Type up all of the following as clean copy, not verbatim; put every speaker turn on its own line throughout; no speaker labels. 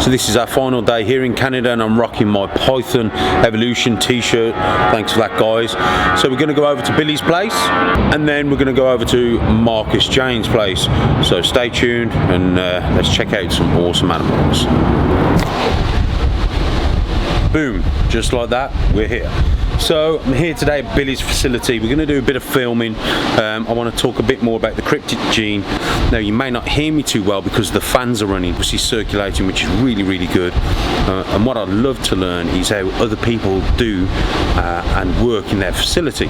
So this is our final day here in Canada, and I'm rocking my Python Evolution t-shirt. Thanks for that, guys. So we're going to go over to Billy's place, and then we're going to go over to Marcus Jane's place. So stay tuned, and let's check out some awesome animals. Boom, just like that, we're here. So I'm here today at Billy's facility. We're going to do a bit of filming. I want to talk a bit more about the Cryptic gene. Now, you may not hear me too well because the fans are running, which is circulating, which is really good. And what I'd love to learn is how other people do and work in their facility.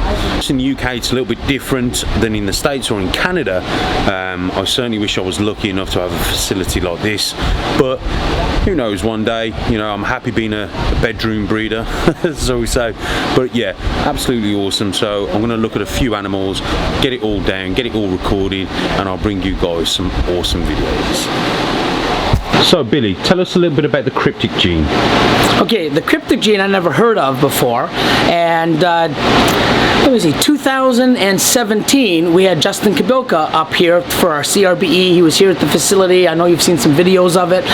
In the UK, it's a little bit different than in the States or in Canada. I certainly wish I was lucky enough to have a facility like this, but who knows, one day, you know, I'm happy being a bedroom breeder, so we say. But yeah, absolutely awesome. So I'm going to look at a few animals, get it all down, get it all recorded, and I'll bring you guys some awesome videos. So Billy, tell us a little bit about the Cryptic gene.
Okay, the Cryptic gene I never heard of before, and let me see, 2017 we had Justin Kabilka up here for our CRBE. He was here at the facility. I know you've seen some videos of it.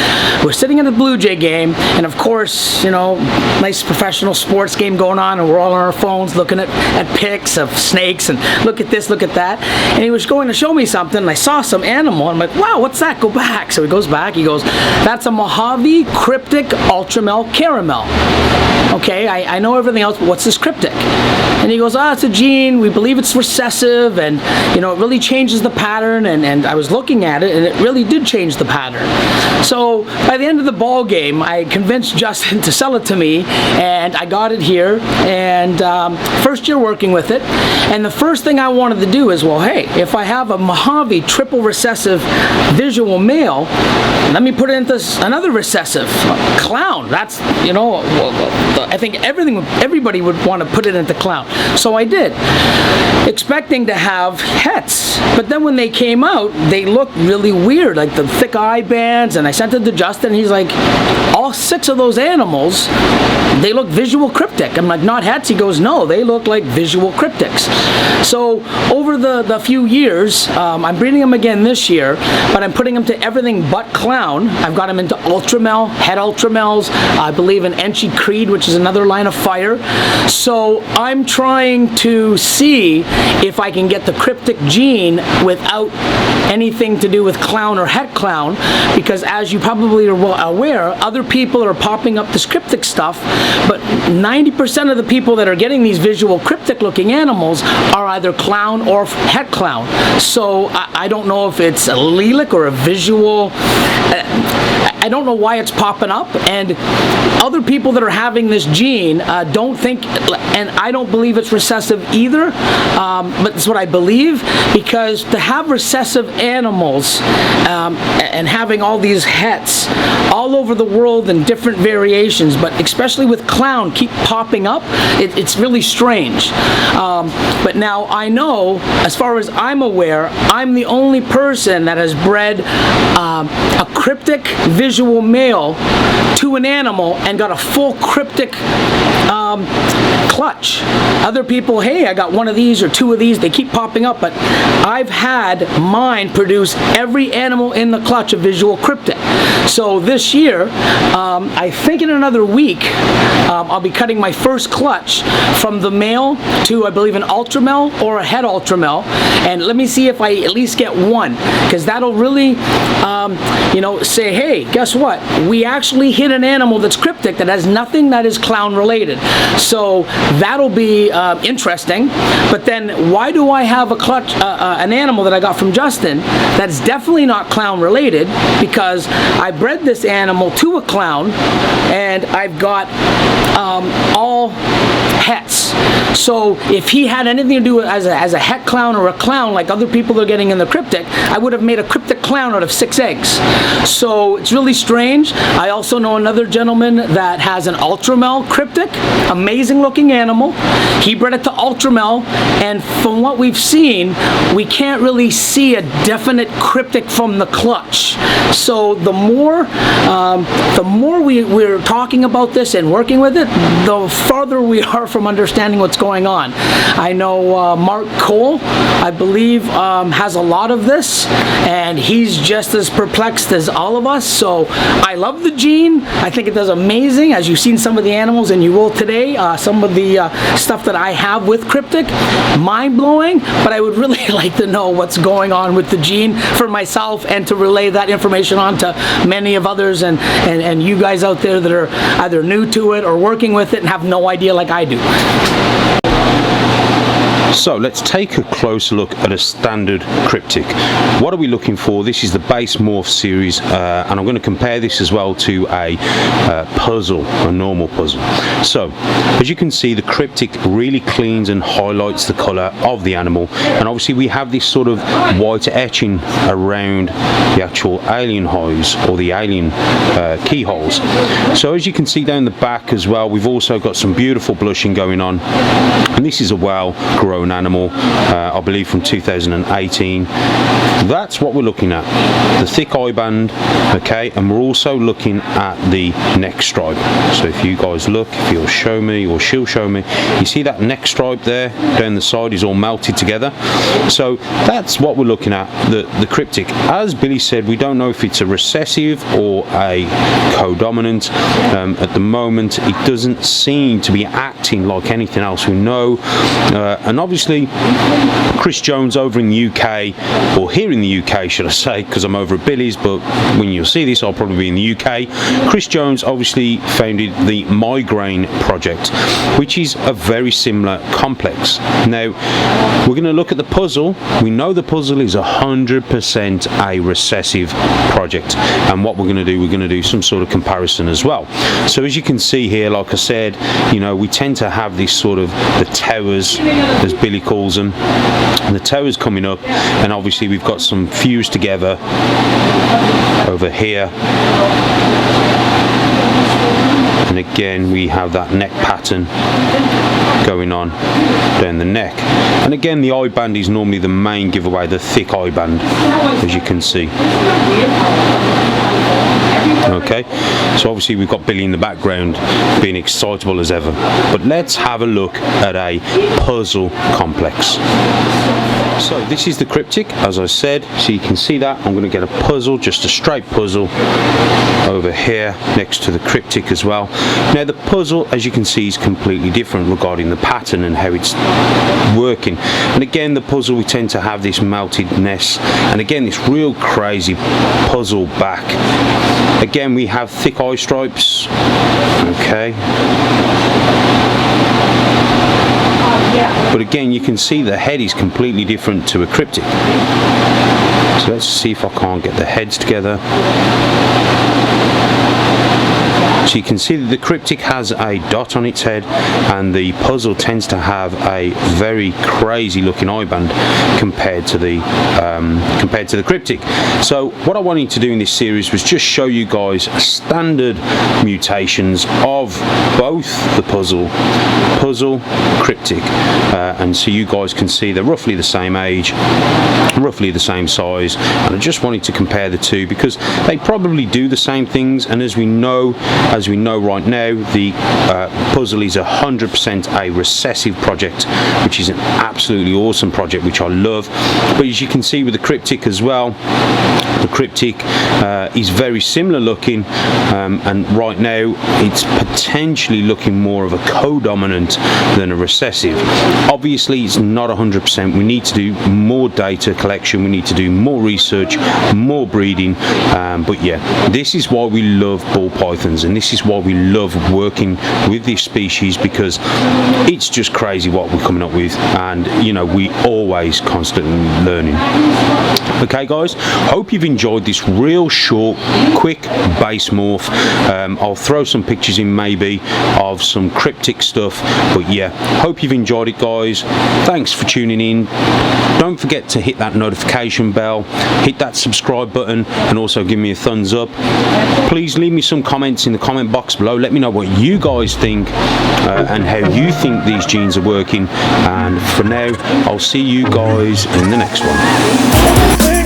We're sitting in a Blue Jay game, and of course, you know, nice professional sports game going on, and we're all on our phones looking at pics of snakes, and look at this, look at that. And he was going to show me something, and I saw some animal, and I'm like, wow, what's that? Go back. So he goes back, he goes, that's a Mojave Cryptic Ultramel Caramel. Okay, I know everything else, but what's this Cryptic? And he goes, it's a gene, we believe it's recessive, and you know, it really changes the pattern, and I was looking at it, and it really did change the pattern. So by the end of the ball game, I convinced Justin to sell it to me, and I got it here, and first year working with it, and the first thing I wanted to do is, well, hey, if I have a Mojave triple recessive visual male, let me put it into another recessive clown. That's, you know, I think everybody would want to put it into clown. So I did, expecting to have hets, but then when they came out, they looked really weird, like the thick eye bands, and I sent it to Justin, and he's like, all 6 of those animals, they look visual cryptic. I'm like, not hets? He goes, no, they look like visual cryptics. So over the few years, I'm breeding them again this year, but I'm putting them to everything but clown. I've got them into Ultramel, head Ultramels, I believe an Enchi Creed, which is another line of fire. So I'm trying to see if I can get the Cryptic gene without anything to do with clown or het clown, because as you probably are aware, other people are popping up this Cryptic stuff, but 90% of the people that are getting these visual Cryptic looking animals are either clown or het clown. So I don't know if it's a allelic or a visual, I don't know why it's popping up, and other people that are having this gene don't think, and I don't believe it's recessive either, but it's what I believe, because to have recessive animals and having all these hets all over the world in different variations, but especially with clown keep popping up, it's really strange. But now I know, as far as I'm aware, I'm the only person that has bred a Cryptic visual male to an animal and got a full Cryptic clutch. Other people, hey, I got one of these or 2 of these, they keep popping up, but I've had mine produce every animal in the clutch a visual Cryptic. So this year, I think in another week, I'll be cutting my first clutch from the male to, I believe, an Ultramel or a head Ultramel, and let me see if I at least get one, because that'll really, you know, say, hey, guess what? We actually hit an animal that's Cryptic that has nothing that is clown related. So that'll be interesting. But then why do I have a clutch, an animal that I got from Justin that's definitely not clown related? Because I bred this animal to a clown, and I've got all hets. So if he had anything to do as a het clown or a clown like other people are getting in the Cryptic, I would have made a Cryptic clown out of 6 eggs. So it's really strange. I also know another gentleman that has an Ultramel Cryptic, amazing looking animal. He bred it to Ultramel, and from what we've seen, we can't really see a definite Cryptic from the clutch. So the more we're talking about this and working with it, the farther we are from understanding understanding what's going on. I know Mark Cole, I believe, has a lot of this, and he's just as perplexed as all of us. So I love the gene. I think it does amazing, as you've seen some of the animals, and you will today. Some of the stuff that I have with Cryptic, mind-blowing, but I would really like to know what's going on with the gene for myself, and to relay that information on to many of others, and you guys out there that are either new to it or working with it and have no idea like I do.
So let's take a closer look at a standard Cryptic. What are we looking for? This is the base morph series, and I'm going to compare this as well to a puzzle, a normal puzzle. So as you can see, the Cryptic really cleans and highlights the color of the animal, and obviously we have this sort of white etching around the actual alien eyes, or the alien keyholes. So as you can see down the back as well, we've also got some beautiful blushing going on, and this is a well-grown animal, I believe from 2018. That's what we're looking at, the thick eye band, okay, and we're also looking at the neck stripe. So if you guys look, if you'll show me, or she'll show me, you see that neck stripe there down the side is all melted together. So that's what we're looking at, the Cryptic. As Billy said, we don't know if it's a recessive or a codominant. At the moment it doesn't seem to be acting like anything else we know, and obviously Chris Jones over in the UK, or here in the UK should I say, because I'm over at Billy's, but when you'll see this I'll probably be in the UK. Chris Jones obviously founded the Migraine Project, which is a very similar complex. Now we're going to look at the puzzle. We know the puzzle is 100% a recessive project, and what we're going to do, we're going to do some sort of comparison as well. So as you can see here, like I said, you know, we tend to have this sort of the towers, as Billy calls them, and the towers coming up, and obviously we've got some fused together over here, and again we have that neck pattern going on down the neck, and again the eye band is normally the main giveaway, the thick eye band, as you can see. Okay, so obviously we've got Billy in the background being excitable as ever, but let's have a look at a puzzle complex. So this is the Cryptic, as I said, so you can see that. I'm going to get a puzzle, just a straight puzzle over here next to the Cryptic as well. Now the puzzle, as you can see, is completely different regarding the pattern and how it's working, and again the puzzle, we tend to have this meltedness, and again this real crazy puzzle back. Again we have thick eye stripes, okay, but again you can see the head is completely different to a Cryptic. So let's see if I can't get the heads together. So you can see that the Cryptic has a dot on its head, and the puzzle tends to have a very crazy looking eye band compared to the Cryptic. So what I wanted to do in this series was just show you guys standard mutations of both the puzzle Cryptic, and so you guys can see they're roughly the same age, roughly the same size, and I just wanted to compare the two because they probably do the same things, and as we know right now, the puzzle is 100% a recessive project, which is an absolutely awesome project, which I love. But as you can see with the Cryptic as well, the Cryptic is very similar looking, and right now it's potentially looking more of a codominant than a recessive. Obviously it's not 100%. We need to do more data collection, we need to do more research, more breeding, but yeah, this is why we love ball pythons, and this is why we love working with this species, because it's just crazy what we're coming up with, and you know, we always constantly learning. Okay guys, hope you've enjoyed this real short quick base morph. I'll throw some pictures in maybe of some Cryptic stuff, but yeah, hope you've enjoyed it guys. Thanks for tuning in. Don't forget to hit that notification bell, hit that subscribe button, and also give me a thumbs up. Please leave me some comments in the comment box below. Let me know what you guys think and how you think these genes are working, and for now I'll see you guys in the next one.